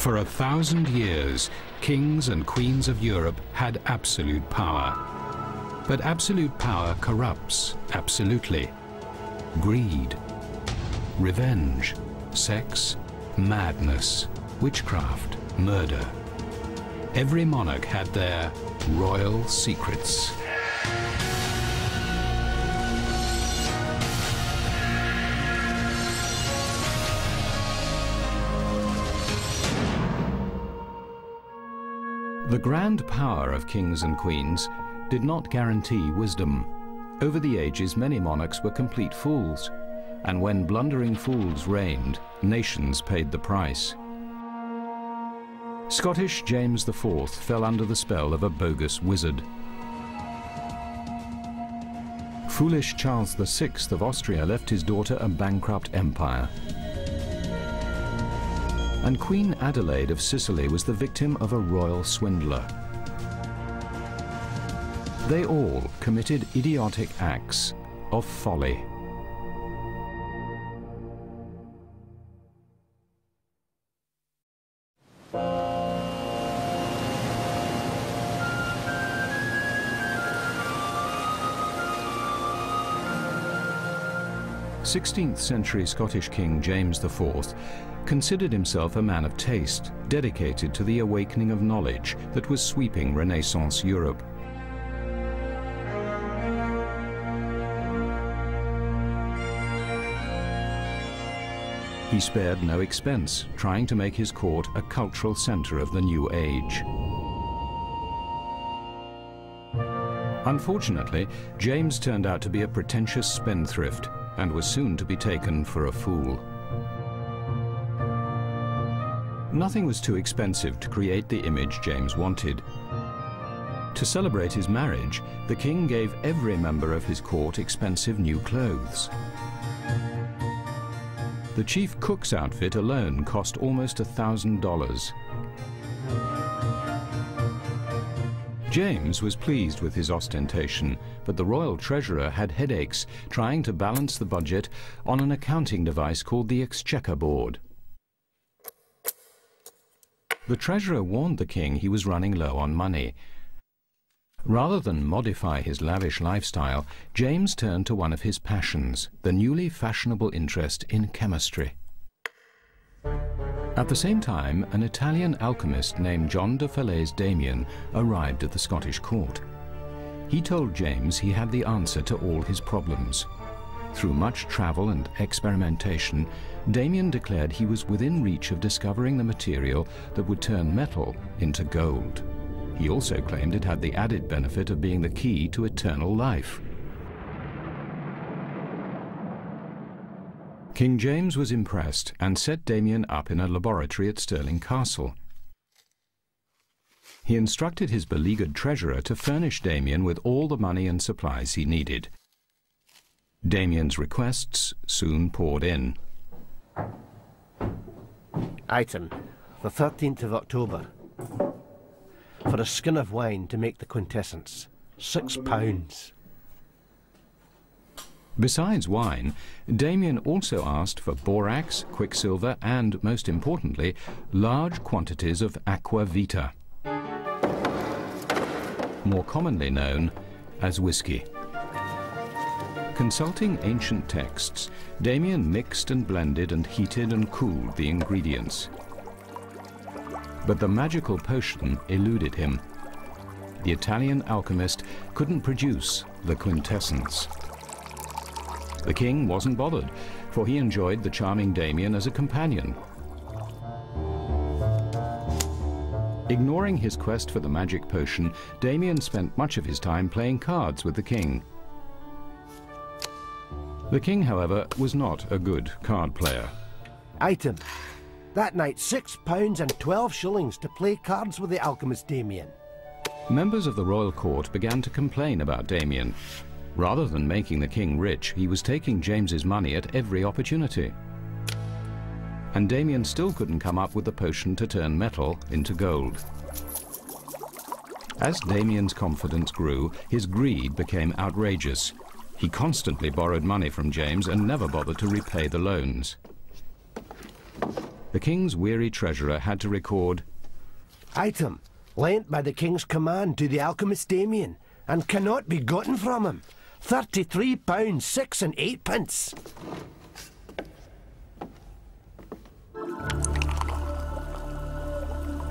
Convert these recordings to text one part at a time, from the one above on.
For 1,000 years, kings and queens of Europe had absolute power. But absolute power corrupts absolutely. Greed, revenge, sex, madness, witchcraft, murder. Every monarch had their royal secrets. The grand power of kings and queens did not guarantee wisdom. Over the ages, many monarchs were complete fools, and when blundering fools reigned, nations paid the price. Scottish James IV fell under the spell of a bogus wizard. Foolish Charles VI of Austria left his daughter a bankrupt empire. And Queen Adelaide of Sicily was the victim of a royal swindler. They all committed idiotic acts of folly. Sixteenth-century Scottish King James IV considered himself a man of taste, dedicated to the awakening of knowledge that was sweeping Renaissance Europe. He spared no expense, trying to make his court a cultural center of the new age. Unfortunately, James turned out to be a pretentious spendthrift and was soon to be taken for a fool. Nothing was too expensive to create the image James wanted. To celebrate his marriage, the king gave every member of his court expensive new clothes. The chief cook's outfit alone cost almost $1,000. James was pleased with his ostentation, but the royal treasurer had headaches trying to balance the budget on an accounting device called the Exchequer Board. The treasurer warned the king he was running low on money. Rather than modify his lavish lifestyle, James turned to one of his passions, the newly fashionable interest in chemistry. At the same time, an Italian alchemist named John de Falaise Damien arrived at the Scottish court. He told James he had the answer to all his problems. Through much travel and experimentation, Damien declared he was within reach of discovering the material that would turn metal into gold. He also claimed it had the added benefit of being the key to eternal life. King James was impressed and set Damien up in a laboratory at Stirling Castle. He instructed his beleaguered treasurer to furnish Damien with all the money and supplies he needed. Damien's requests soon poured in. Item, the 13th of October. For a skin of wine to make the quintessence, £6. Besides wine, Damien also asked for borax, quicksilver, and, most importantly, large quantities of aqua vita, more commonly known as whiskey. Consulting ancient texts, Damien mixed and blended and heated and cooled the ingredients. But the magical potion eluded him. The Italian alchemist couldn't produce the quintessence. The king wasn't bothered, for he enjoyed the charming Damien as a companion. Ignoring his quest for the magic potion, Damien spent much of his time playing cards with the king. The king, however, was not a good card player. Item, that night £6 and 12 shillings to play cards with the alchemist Damien. Members of the royal court began to complain about Damien. Rather than making the king rich, he was taking James's money at every opportunity. And Damien still couldn't come up with the potion to turn metal into gold. As Damien's confidence grew, his greed became outrageous. He constantly borrowed money from James and never bothered to repay the loans. the king's weary treasurer had to record, "Item, lent by the king's command to the alchemist Damien, and cannot be gotten from him. £33 6 and 8 pence.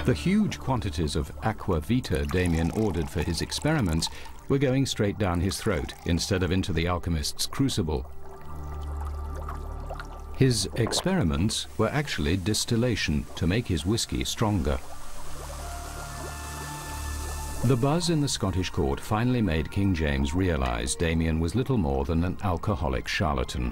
The huge quantities of aqua vita Damien ordered for his experiments were going straight down his throat instead of into the alchemist's crucible. His experiments were actually distillation to make his whiskey stronger. The buzz in the Scottish court finally made King James realise Damien was little more than an alcoholic charlatan.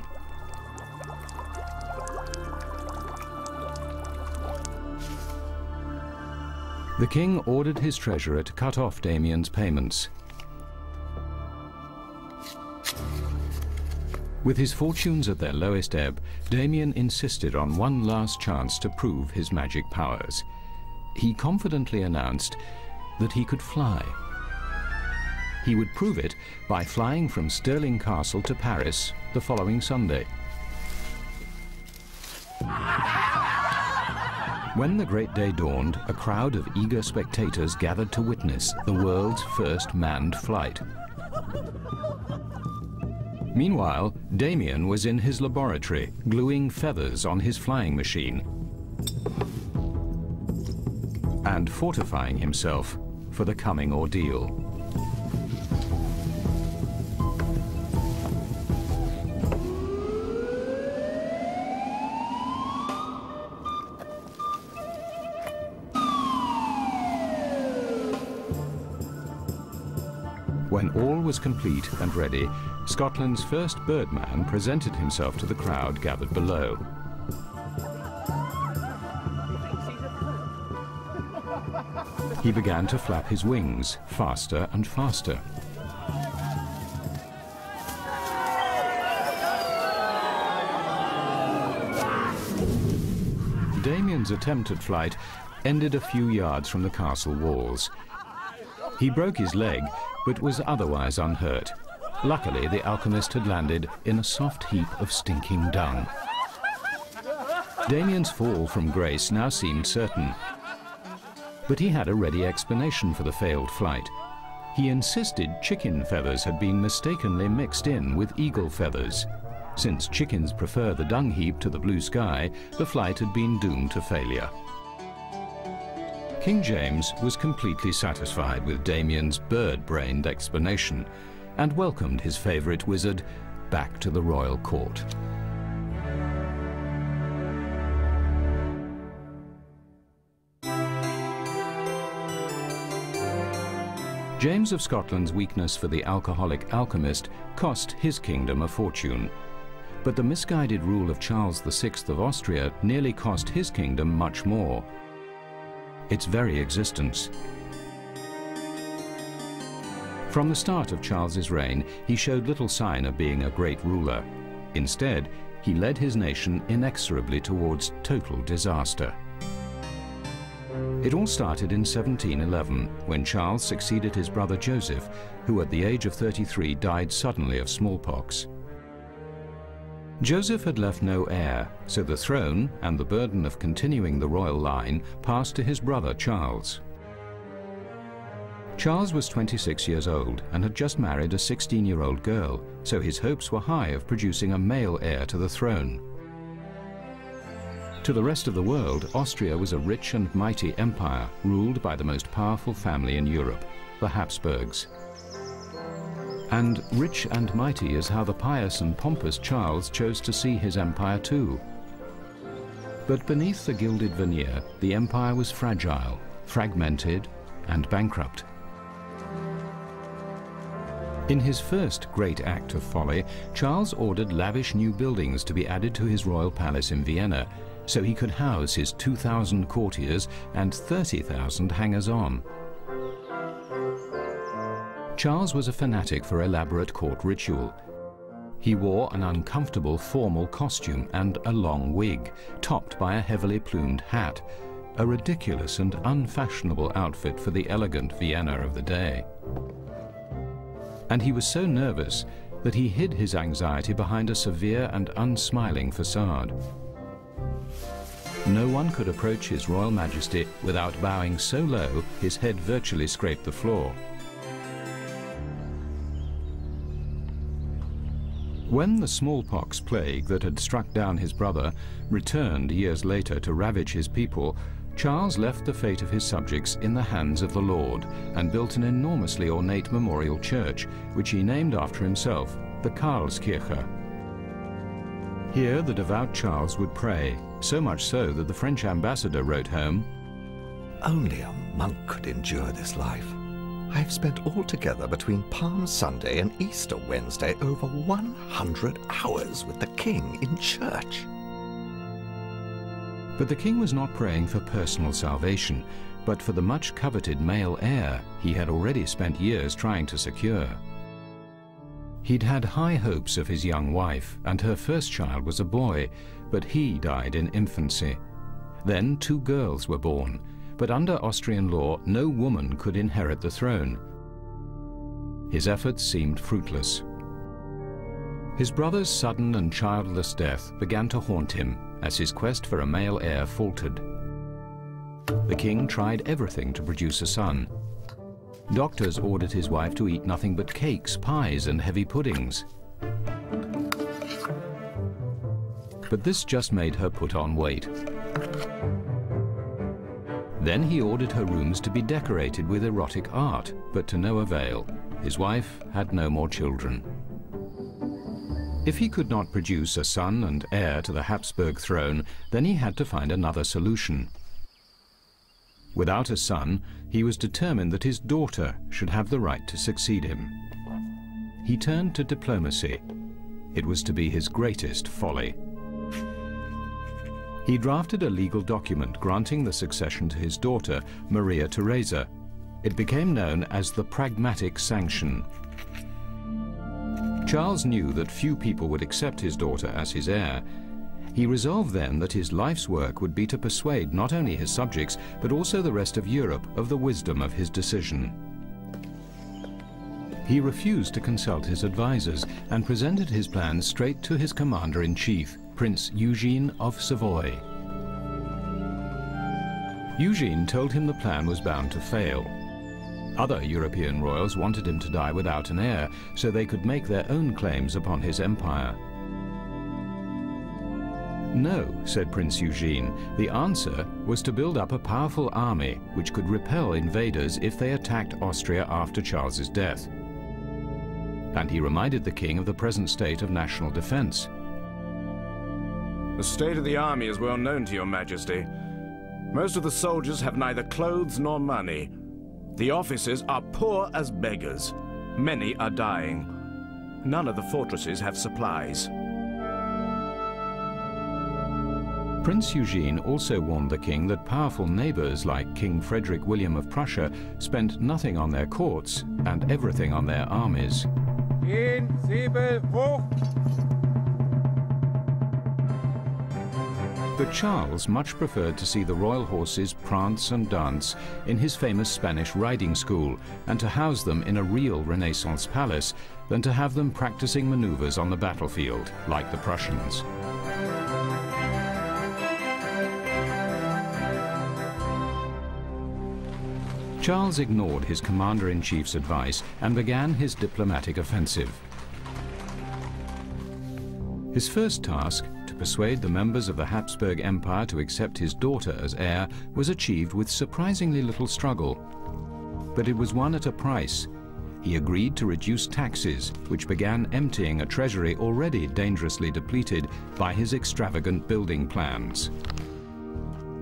The king ordered his treasurer to cut off Damien's payments. With his fortunes at their lowest ebb, Damien insisted on one last chance to prove his magic powers. He confidently announced that he could fly. He would prove it by flying from Stirling Castle to Paris the following Sunday. When the great day dawned, a crowd of eager spectators gathered to witness the world's first manned flight. Meanwhile, Damien was in his laboratory, gluing feathers on his flying machine and fortifying himself for the coming ordeal. When all was complete and ready, Scotland's first birdman presented himself to the crowd gathered below. He began to flap his wings, faster and faster. Damien's attempt at flight ended a few yards from the castle walls. He broke his leg, but was otherwise unhurt. Luckily, the alchemist had landed in a soft heap of stinking dung. Damien's fall from grace now seemed certain, but he had a ready explanation for the failed flight. He insisted chicken feathers had been mistakenly mixed in with eagle feathers. Since chickens prefer the dung heap to the blue sky, the flight had been doomed to failure. King James was completely satisfied with Damien's bird-brained explanation and welcomed his favourite wizard back to the royal court. James of Scotland's weakness for the alcoholic alchemist cost his kingdom a fortune. But the misguided rule of Charles VI of Austria nearly cost his kingdom much more: its very existence. From the start of Charles's reign, he showed little sign of being a great ruler. Instead, he led his nation inexorably towards total disaster. It all started in 1711, when Charles succeeded his brother Joseph, who at the age of 33 died suddenly of smallpox. Joseph had left no heir, so the throne and the burden of continuing the royal line passed to his brother Charles. Charles was 26 years old and had just married a 16-year-old girl, so his hopes were high of producing a male heir to the throne. To the rest of the world, Austria was a rich and mighty empire ruled by the most powerful family in Europe, the Habsburgs. And rich and mighty is how the pious and pompous Charles chose to see his empire too. But beneath the gilded veneer, the empire was fragile, fragmented, and bankrupt. In his first great act of folly, Charles ordered lavish new buildings to be added to his royal palace in Vienna, so he could house his 2,000 courtiers and 30,000 hangers-on. Charles was a fanatic for elaborate court ritual. He wore an uncomfortable formal costume and a long wig, topped by a heavily plumed hat, a ridiculous and unfashionable outfit for the elegant Vienna of the day. And he was so nervous that he hid his anxiety behind a severe and unsmiling facade. No one could approach His Royal Majesty without bowing so low his head virtually scraped the floor. When the smallpox plague that had struck down his brother returned years later to ravage his people, Charles left the fate of his subjects in the hands of the Lord and built an enormously ornate memorial church, which he named after himself, the Karlskirche. Here the devout Charles would pray, so much so that the French ambassador wrote home, "Only a monk could endure this life. I have spent altogether between Palm Sunday and Easter Wednesday over 100 hours with the king in church." But the king was not praying for personal salvation, but for the much coveted male heir he had already spent years trying to secure. He'd had high hopes of his young wife, and her first child was a boy, but he died in infancy. Then 2 girls were born, but under Austrian law no woman could inherit the throne. His efforts seemed fruitless. His brother's sudden and childless death began to haunt him as his quest for a male heir faltered. The king tried everything to produce a son. Doctors ordered his wife to eat nothing but cakes, pies, and heavy puddings. But this just made her put on weight. Then he ordered her rooms to be decorated with erotic art, but to no avail. His wife had no more children. If he could not produce a son and heir to the Habsburg throne, then he had to find another solution. Without a son, he was determined that his daughter should have the right to succeed him. He turned to diplomacy. It was to be his greatest folly. He drafted a legal document granting the succession to his daughter, Maria Theresa. It became known as the Pragmatic Sanction. Charles knew that few people would accept his daughter as his heir. He resolved then that his life's work would be to persuade not only his subjects, but also the rest of Europe of the wisdom of his decision. He refused to consult his advisors and presented his plans straight to his commander-in-chief, Prince Eugene of Savoy. Eugene told him the plan was bound to fail. Other European royals wanted him to die without an heir, so they could make their own claims upon his empire. No, said Prince Eugene, the answer was to build up a powerful army which could repel invaders if they attacked Austria after Charles's death. And he reminded the king of the present state of national defense. The state of the army is well known to your majesty. Most of the soldiers have neither clothes nor money. The officers are poor as beggars. Many are dying. None of the fortresses have supplies. Prince Eugene also warned the king that powerful neighbors like King Frederick William of Prussia spent nothing on their courts and everything on their armies. But Charles much preferred to see the royal horses prance and dance in his famous Spanish riding school and to house them in a real Renaissance palace than to have them practicing maneuvers on the battlefield like the Prussians. Charles ignored his commander-in-chief's advice and began his diplomatic offensive. His first task, to persuade the members of the Habsburg Empire to accept his daughter as heir, was achieved with surprisingly little struggle. But it was won at a price. He agreed to reduce taxes, which began emptying a treasury already dangerously depleted by his extravagant building plans.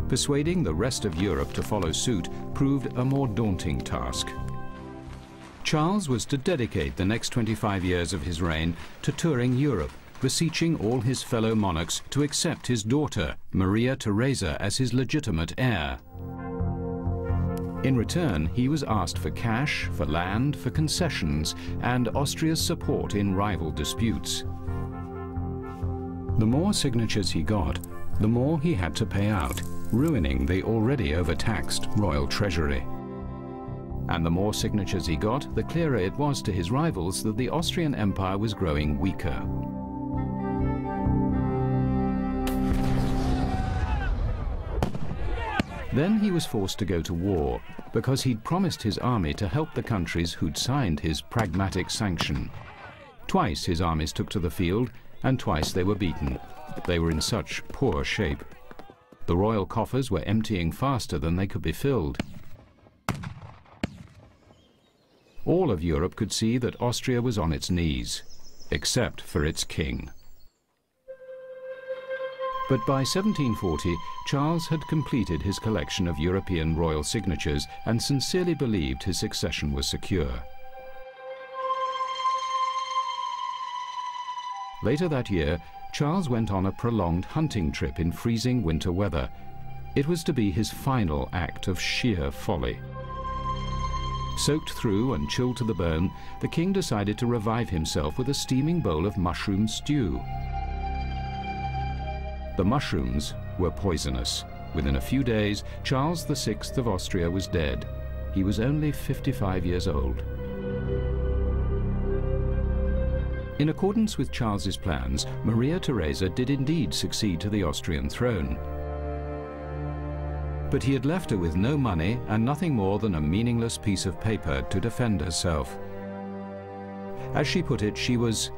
Persuading the rest of Europe to follow suit proved a more daunting task. Charles was to dedicate the next 25 years of his reign to touring Europe, beseeching all his fellow monarchs to accept his daughter, Maria Theresa, as his legitimate heir. In return, he was asked for cash, for land, for concessions, and Austria's support in rival disputes. The more signatures he got, the more he had to pay out, ruining the already overtaxed royal treasury. And the more signatures he got, the clearer it was to his rivals that the Austrian Empire was growing weaker. Then he was forced to go to war because he'd promised his army to help the countries who'd signed his pragmatic sanction. Twice his armies took to the field, and twice they were beaten. They were in such poor shape. The royal coffers were emptying faster than they could be filled. All of Europe could see that Austria was on its knees, except for its king. But by 1740, Charles had completed his collection of European royal signatures and sincerely believed his succession was secure. Later that year, Charles went on a prolonged hunting trip in freezing winter weather. It was to be his final act of sheer folly. Soaked through and chilled to the bone, the king decided to revive himself with a steaming bowl of mushroom stew. The mushrooms were poisonous. Within a few days, Charles VI of Austria was dead. He was only 55 years old. In accordance with Charles's plans, Maria Theresa did indeed succeed to the Austrian throne. But he had left her with no money and nothing more than a meaningless piece of paper to defend herself. As she put it, she was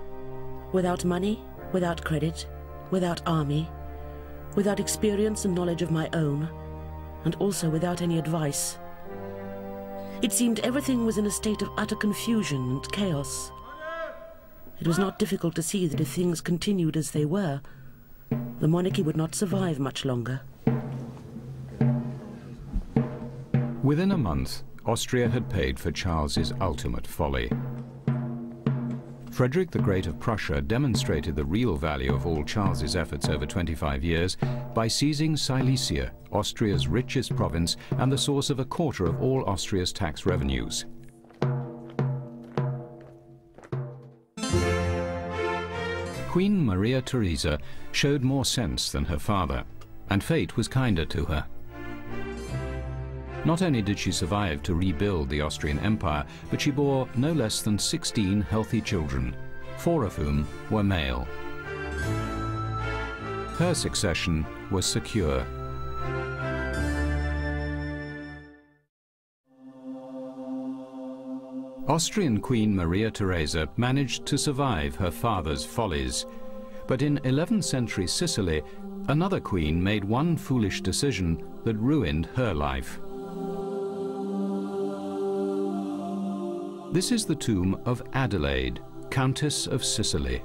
without money, without credit, without army, without experience and knowledge of my own, and also without any advice. It seemed everything was in a state of utter confusion and chaos. It was not difficult to see that if things continued as they were, the monarchy would not survive much longer. Within a month, Austria had paid for Charles's ultimate folly. Frederick the Great of Prussia demonstrated the real value of all Charles's efforts over 25 years by seizing Silesia, Austria's richest province and the source of a quarter of all Austria's tax revenues. Queen Maria Theresa showed more sense than her father, and fate was kinder to her. Not only did she survive to rebuild the Austrian Empire, but she bore no less than 16 healthy children, 4 of whom were male. Her succession was secure. Austrian Queen Maria Theresa managed to survive her father's follies, but in 11th century Sicily, another queen made one foolish decision that ruined her life. This is the tomb of Adelaide, Countess of Sicily.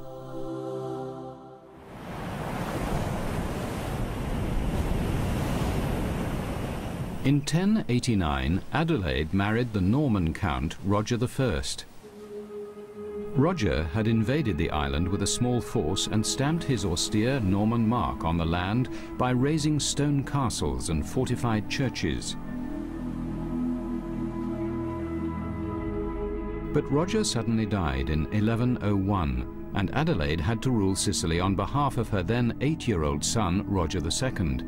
In 1089, Adelaide married the Norman Count Roger I. Roger had invaded the island with a small force and stamped his austere Norman mark on the land by raising stone castles and fortified churches. But Roger suddenly died in 1101, and Adelaide had to rule Sicily on behalf of her then 8-year-old son, Roger II.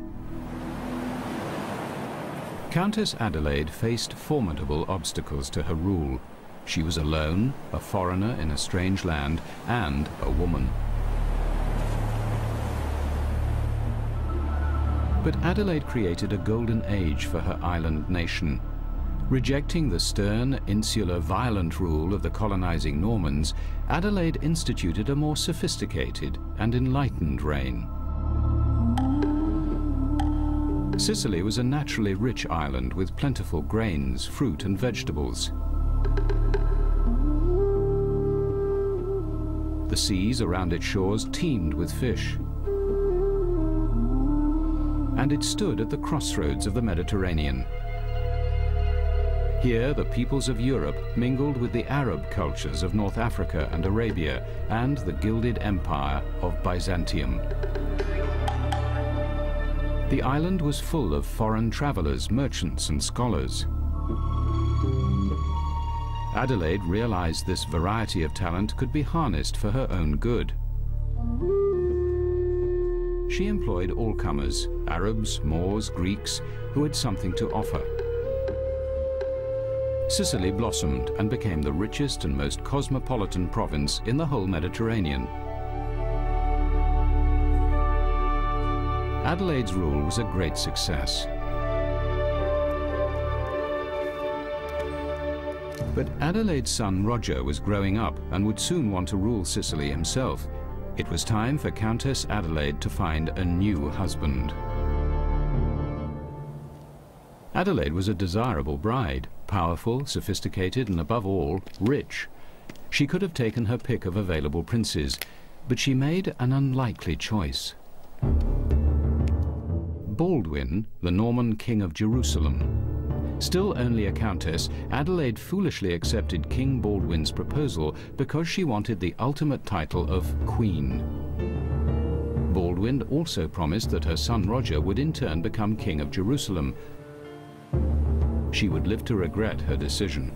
Countess Adelaide faced formidable obstacles to her rule. She was alone, a foreigner in a strange land, and a woman. But Adelaide created a golden age for her island nation. Rejecting the stern, insular, violent rule of the colonizing Normans, Adelaide instituted a more sophisticated and enlightened reign. Sicily was a naturally rich island with plentiful grains, fruit and vegetables. The seas around its shores teemed with fish. And it stood at the crossroads of the Mediterranean. Here, the peoples of Europe mingled with the Arab cultures of North Africa and Arabia and the gilded empire of Byzantium. The island was full of foreign travelers, merchants, and scholars. Adelaide realized this variety of talent could be harnessed for her own good. She employed all comers, Arabs, Moors, Greeks, who had something to offer. Sicily blossomed and became the richest and most cosmopolitan province in the whole Mediterranean. Adelaide's rule was a great success. But Adelaide's son Roger was growing up and would soon want to rule Sicily himself. It was time for Countess Adelaide to find a new husband. Adelaide was a desirable bride, powerful, sophisticated, and above all, rich. She could have taken her pick of available princes, but she made an unlikely choice. Baldwin, the Norman king of Jerusalem. Still only a countess, Adelaide foolishly accepted King Baldwin's proposal because she wanted the ultimate title of Queen. Baldwin also promised that her son Roger would in turn become King of Jerusalem. She would live to regret her decision.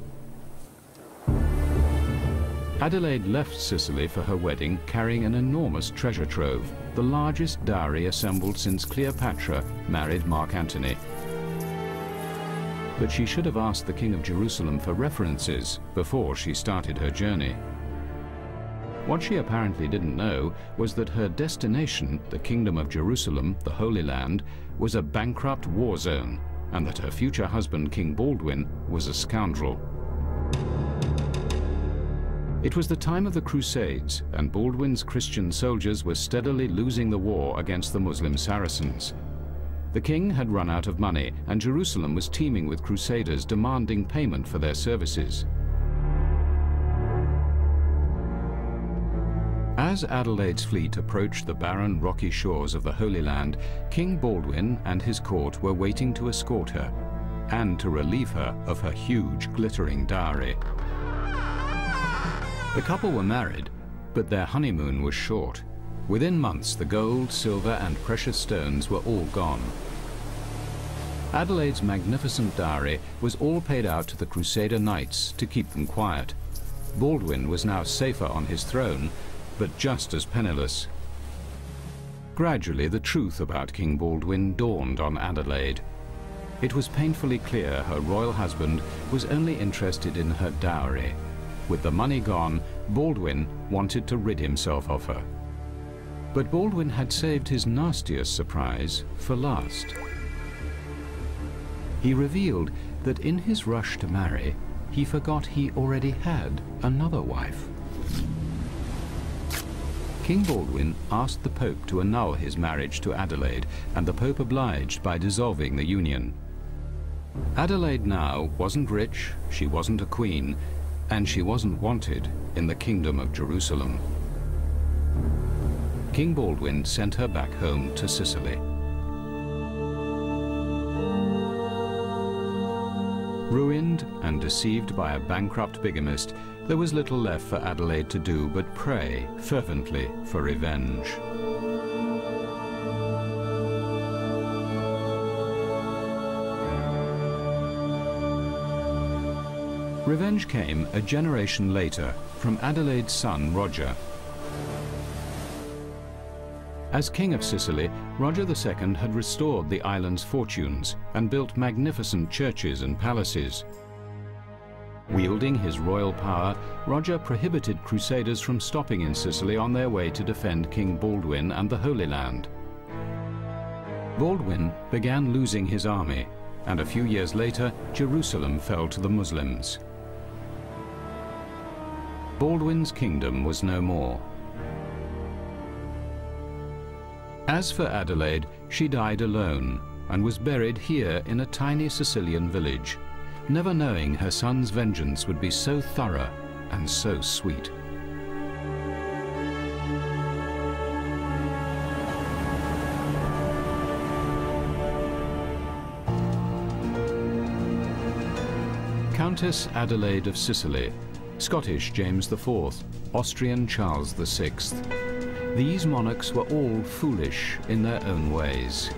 Adelaide left Sicily for her wedding carrying an enormous treasure trove, the largest dowry assembled since Cleopatra married Mark Antony. But she should have asked the King of Jerusalem for references before she started her journey. What she apparently didn't know was that her destination, the Kingdom of Jerusalem, the Holy Land, was a bankrupt war zone, and that her future husband, King Baldwin, was a scoundrel. It was the time of the Crusades, and Baldwin's Christian soldiers were steadily losing the war against the Muslim Saracens. The king had run out of money, and Jerusalem was teeming with crusaders demanding payment for their services. As Adelaide's fleet approached the barren, rocky shores of the Holy Land, King Baldwin and his court were waiting to escort her, and to relieve her of her huge, glittering dowry. The couple were married, but their honeymoon was short. Within months, the gold, silver, and precious stones were all gone. Adelaide's magnificent dowry was all paid out to the Crusader knights to keep them quiet. Baldwin was now safer on his throne, but just as penniless. Gradually, the truth about King Baldwin dawned on Adelaide. It was painfully clear her royal husband was only interested in her dowry. With the money gone, Baldwin wanted to rid himself of her. But Baldwin had saved his nastiest surprise for last. He revealed that in his rush to marry, he forgot he already had another wife. King Baldwin asked the Pope to annul his marriage to Adelaide, and the Pope obliged by dissolving the union. Adelaide now wasn't rich, she wasn't a queen, and she wasn't wanted in the Kingdom of Jerusalem. King Baldwin sent her back home to Sicily. Ruined and deceived by a bankrupt bigamist, there was little left for Adelaide to do but pray fervently for revenge. Revenge came a generation later from Adelaide's son Roger. As King of Sicily, Roger II had restored the island's fortunes and built magnificent churches and palaces. Wielding his royal power, Roger prohibited crusaders from stopping in Sicily on their way to defend King Baldwin and the Holy Land. Baldwin began losing his army, and a few years later, Jerusalem fell to the Muslims. Baldwin's kingdom was no more. As for Adelaide, she died alone and was buried here in a tiny Sicilian village, never knowing her son's vengeance would be so thorough and so sweet. Countess Adelaide of Sicily, Scottish James IV, Austrian Charles VI. These monarchs were all foolish in their own ways.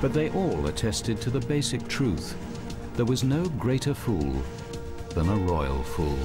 But they all attested to the basic truth: there was no greater fool than a royal fool.